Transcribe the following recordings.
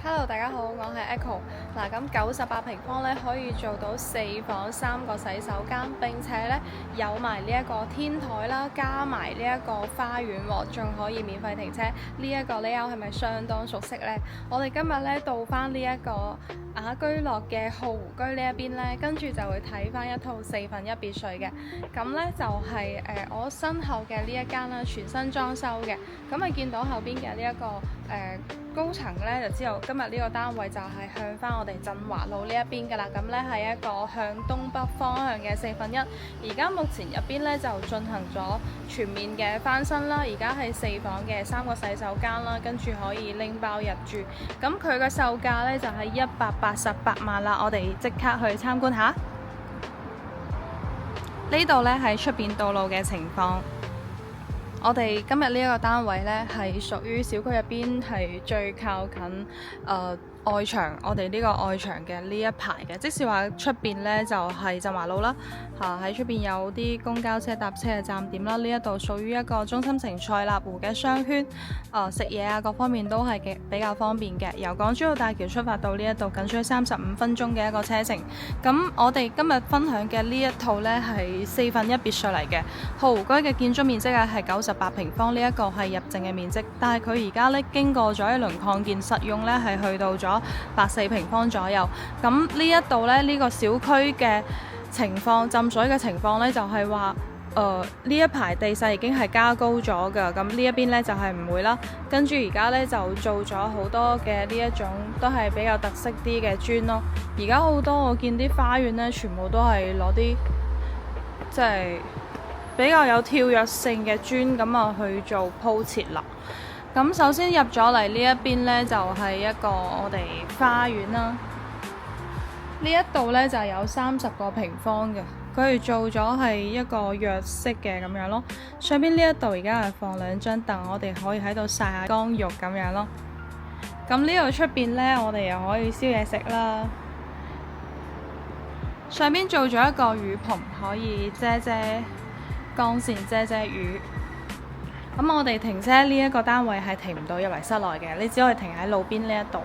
Hello，大家好，我係 Echo。嗱，咁98平方咧可以做到4房3個洗手間，並且咧有埋呢一個天台啦，加埋呢一個花園喎，仲可以免費停車。呢一個 layout 係咪相當熟悉呢？我哋今日咧到翻呢一個雅居樂嘅浩湖居呢一邊咧，跟住就會睇翻一套4分1別墅嘅。咁咧就係我身後嘅呢一間啦，全新裝修嘅。咁你見到後邊嘅呢一個高層咧，就知道今日呢個單位就係向翻我哋振華路呢一邊㗎啦。咁咧係一個向東北方向嘅4分1。而家目前入邊咧就進行咗全面嘅翻新啦。而家係4房嘅3個洗手間啦，跟住可以拎包入住。咁佢嘅售價咧就係188萬啦。我哋即刻去參觀下。呢度咧係出邊道路嘅情況。我哋今日呢一個單位呢，係屬於小區入邊係最靠近外牆，我哋呢個外牆嘅呢一排嘅，即是話出邊呢就係振華路啦，喺出邊有啲公交車搭車嘅站點啦。呢一度屬於一個中心城菜立湖嘅商圈，食嘢啊各方面都係比較方便嘅。由港珠澳大橋出發到呢一度，僅需35分鐘嘅一個車程。咁我哋今日分享嘅呢一套呢，係4分1別墅嚟嘅，浩湖居嘅建築面積係98平方，呢一個係入淨嘅面積，但係佢而家呢，經過咗一輪擴建，實用呢係去到咗84平方左右。咁呢一度呢，呢個小區嘅情況，浸水嘅情況呢，就係話呢一排地勢已經係加高咗㗎。咁呢一邊呢，就係唔會啦。跟住而家呢，就做咗好多嘅呢一種都係比較特色啲嘅磚咯。而家好多我見啲花園呢，全部都係攞啲即係比較有跳躍性嘅磚咁啊去做鋪設啦。咁首先入咗嚟呢一邊呢，就係一個我哋花園啦。呢一度呢，就有30個平方嘅，佢哋做咗係一個藥式嘅咁樣咯。上邊呢一度而家係放2張凳，我哋可以喺度曬下乾肉咁樣咯。咁呢度出邊呢，我哋又可以燒嘢食啦。上邊做咗一個雨棚，可以遮光線遮雨。咁我哋停車呢一個單位係停唔到入嚟室內嘅，你只可以停喺路邊呢一度。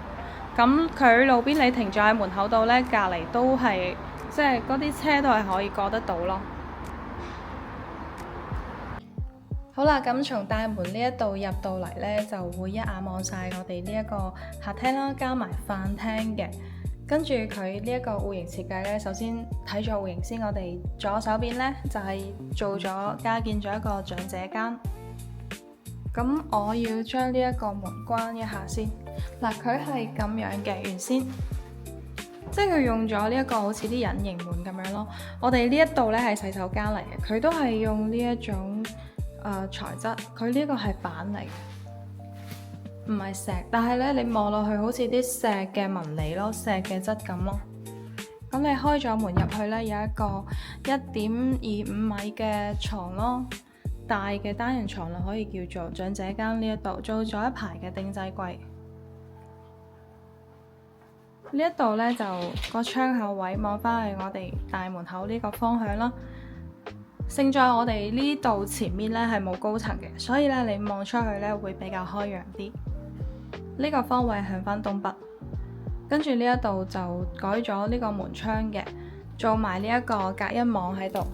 咁佢路邊你停咗喺門口度呢，隔離都係即係嗰啲車都係可以過得到咯。好啦，咁從大門呢一度入到嚟呢，就會一眼望晒我哋呢一個客廳啦，加埋飯廳嘅。跟住佢呢一個戶型設計呢，首先睇咗戶型先，我哋左手邊呢，就係做咗加建咗一個長者間。咁我要將呢一個門關一下先。嗱，佢係咁樣嘅，原先即係佢用咗呢一個好似啲隱形門咁樣咯。我哋呢一度呢係洗手間嚟嘅，佢都係用呢一種材質，佢呢個係板嚟嘅，唔係石，但係呢，你望落去好似啲石嘅紋理咯，石嘅質感咯。咁你開咗門入去呢，有一個1.25米嘅床咯。大嘅單人床啦，可以叫做長者間。呢一度做咗一排嘅定制櫃。呢一度呢，就個窗口位望返去我哋大門口呢個方向啦。勝在我哋呢度前面呢係冇高層嘅，所以呢，你望出去呢會比較開揚啲。呢個方位向返東北，跟住呢一度就改咗呢個門窗嘅，做埋呢一個隔音網喺度。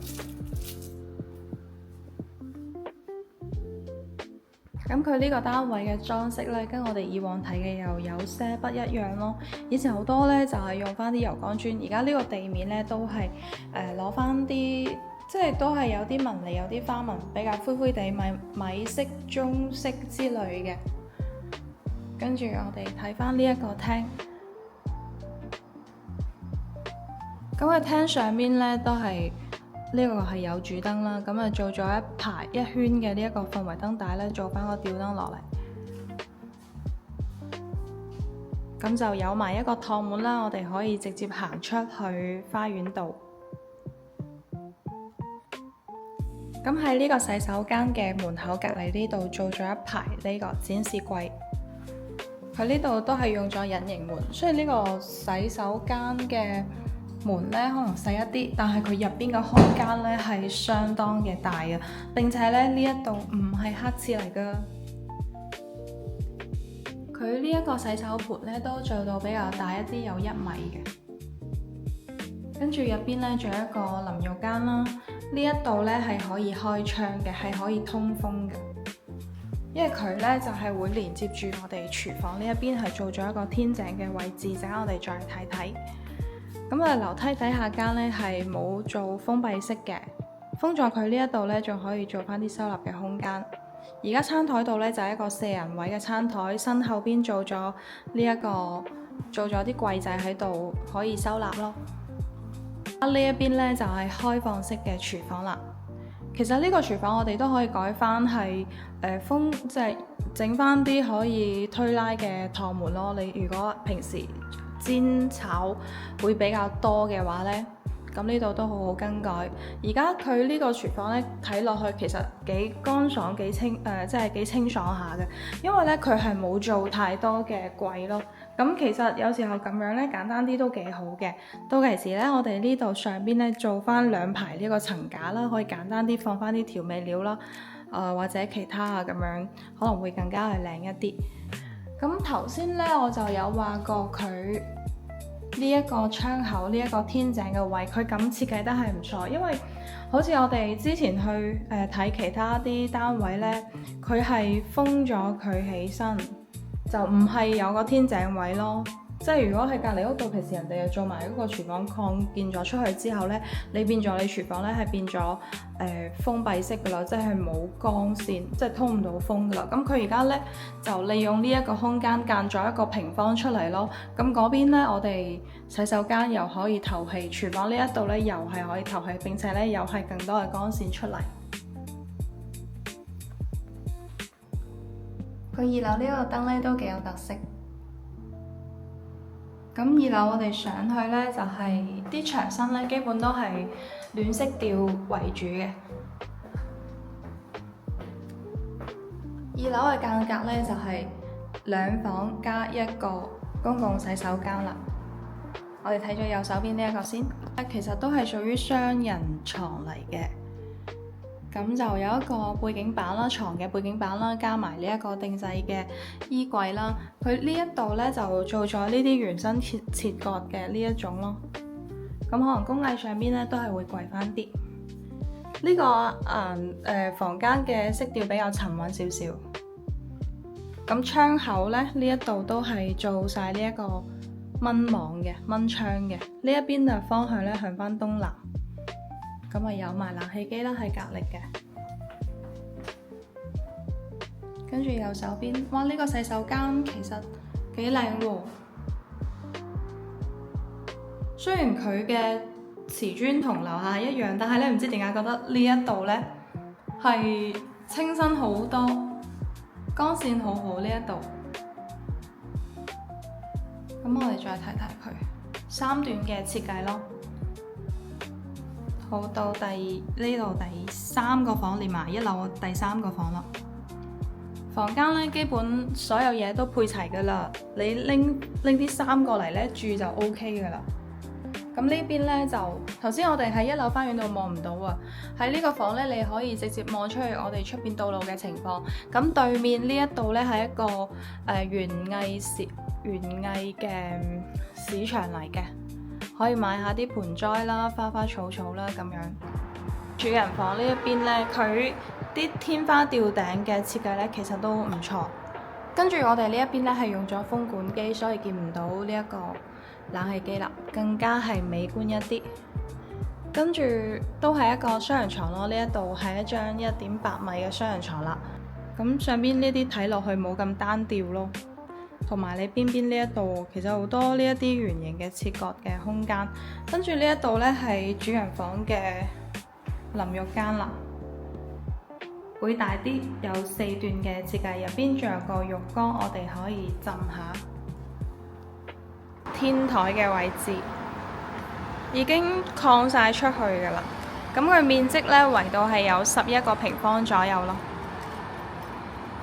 咁佢呢個單位嘅裝飾呢，跟我哋以往睇嘅又有些不一樣咯。以前好多呢，就係用翻啲油鋼磚，而家呢個地面呢，都係攞翻啲，即係都係有啲紋理，有啲花紋，比較灰灰地米色、棕色之類嘅。跟住我哋睇翻呢一個廳，咁個廳上面呢，都係。呢個係有主燈啦，咁啊做咗一圈嘅呢一個氛圍燈帶咧，做翻個吊燈落嚟，咁就有埋一個趟門啦，我哋可以直接行出去花園度。咁喺呢個洗手間嘅門口隔離呢度做咗一排呢個展示櫃，佢呢度都係用咗隱形門，雖然呢個洗手間嘅門呢可能細一啲，但係佢入邊嘅空間呢係相當嘅大嘅，並且呢一度唔係黑廁嚟噶，佢佢呢一個洗手盆咧都做到比較大一啲，有1米嘅。跟住入邊咧仲有一個淋浴間啦，呢一度咧係可以開窗嘅，係可以通風嘅。因為佢咧就係會連接住我哋廚房呢一邊，係做咗一個天井嘅位置，陣間我哋再睇睇。咁啊，樓梯底下間咧係冇做封閉式嘅，封咗佢呢一度咧仲可以做翻啲收納嘅空間。而家餐台度咧就係一個4人位嘅餐台，身後邊做咗啲櫃仔喺度可以收納咯。呢一邊咧就係開放式嘅廚房啦。其實呢個廚房我哋都可以改翻係即係整翻啲可以推拉嘅趟門咯。你如果平時煎炒會比較多嘅話呢，咁呢度都好好更改。而家佢呢個廚房呢，睇落去其實幾乾爽、幾清即係幾清爽下嘅，因為呢，佢係冇做太多嘅櫃咯。咁其實有時候咁樣呢，簡單啲都幾好嘅。到其時呢，我哋呢度上邊呢，做翻2排呢個層架啦，可以簡單啲放翻啲調味料啦，或者其他啊咁樣，可能會更加係靚一啲。咁頭先呢，我就有話過佢呢一個窗口呢一個天井嘅位，佢咁設計得係唔錯，因為好似我哋之前去睇其他啲單位呢，佢係封咗佢起身，就唔係有個天井位咯。即係如果喺隔離屋度，其實人哋又做埋嗰個廚房擴建咗出去之後呢，你變咗你廚房呢係變咗封閉式噶啦，即係冇光線，即係通唔到風噶啦。咁佢而家呢，就利用呢一個空間間咗一個平方出嚟咯。咁嗰邊呢，我哋洗手間又可以透氣，廚房呢一度呢又係可以透氣，並且呢又係更多嘅光線出嚟。佢2樓呢個燈呢都幾有特色。咁2樓我哋上去呢，就係啲牆身呢，基本都係暖色調為主嘅。2樓嘅間隔呢，就係2房加一個公共洗手間啦。我哋睇咗右手邊呢一個先，其實都係屬於雙人床嚟嘅。咁就有一個背景板啦，床嘅背景板啦，加埋呢一個定制嘅衣櫃啦。佢呢一度呢，就做咗呢啲原生切割嘅呢一種咯。咁可能工藝上邊呢，都係會貴翻啲。呢個房間嘅色調比較沉穩少少。咁窗口呢，呢一度都係做晒呢一個蚊網嘅蚊窗嘅。呢一邊嘅方向呢，向翻東南。咁啊有埋冷氣機啦，喺隔離嘅。跟住右手邊，哇！呢個洗手間其實幾靚喎。雖然佢嘅瓷磚同樓下一樣，但係咧唔知點解覺得呢一度呢係清新好多，光線好好呢一度。咁我哋再睇睇佢3段嘅設計咯。好，到呢度第3個房，連埋1樓第3個房啦。房間呢，基本所有嘢都配齊噶啦，你拎啲衫過嚟呢住就 OK 噶啦。咁呢邊呢，就頭先我哋喺1樓花園度望唔到啊，喺呢個房呢，你可以直接望出去我哋出邊道路嘅情況。咁對面呢一度呢，係一個園藝嘅市場嚟嘅。可以買下啲盆栽啦、花花草草啦咁樣。主人房呢一邊呢，佢啲天花吊頂嘅設計呢，其實都唔錯。跟住我哋呢一邊呢，係用咗風管機，所以見唔到呢一個冷氣機啦，更加係美觀一啲。跟住都係一個雙人床咯，呢一度係一張1.8米嘅雙人床啦。咁上邊呢啲睇落去冇咁單調咯。同埋你邊邊呢一度其實好多呢一啲圓形嘅切割嘅空間，跟住呢一度呢係主人房嘅淋浴間啦，會大啲，有4段嘅設計，入邊仲有個浴缸，我哋可以浸下。天台嘅位置已經擴晒出去㗎啦，咁佢面積呢圍到係有11個平方左右咯。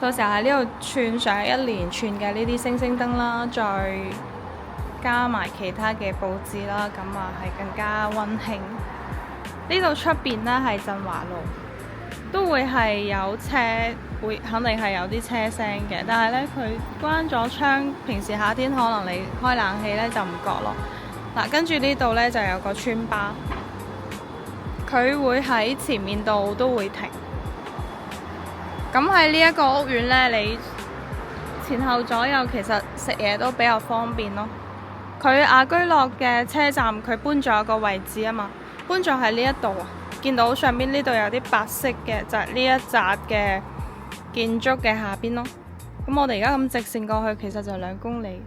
到時候喺呢度串上一連串嘅呢啲星星燈啦，再加埋其他嘅佈置啦，咁啊係更加溫馨。呢度出邊呢係振華路，都會係有車會肯定係有啲車聲嘅，但係呢，佢關咗窗，平時夏天可能你開冷氣呢就唔覺咯。嗱，跟住呢度呢就有個村巴，佢會喺前面度都會停。咁喺呢一個屋苑呢，你前後左右其實食嘢都比較方便咯。佢雅居樂嘅車站佢搬咗一個位置啊嘛，搬咗喺呢一度啊。見到上邊呢度有啲白色嘅，就係呢一紮嘅建築嘅下邊咯。咁我哋而家咁直線過去，其實就2公里。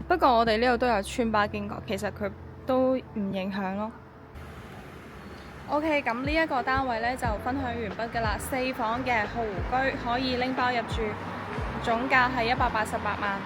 不過我哋呢度都有村巴經過，其實佢都唔影響咯。OK， 咁呢一個單位呢就分享完畢㗎啦。4房嘅豪居可以拎包入住，總價係188萬。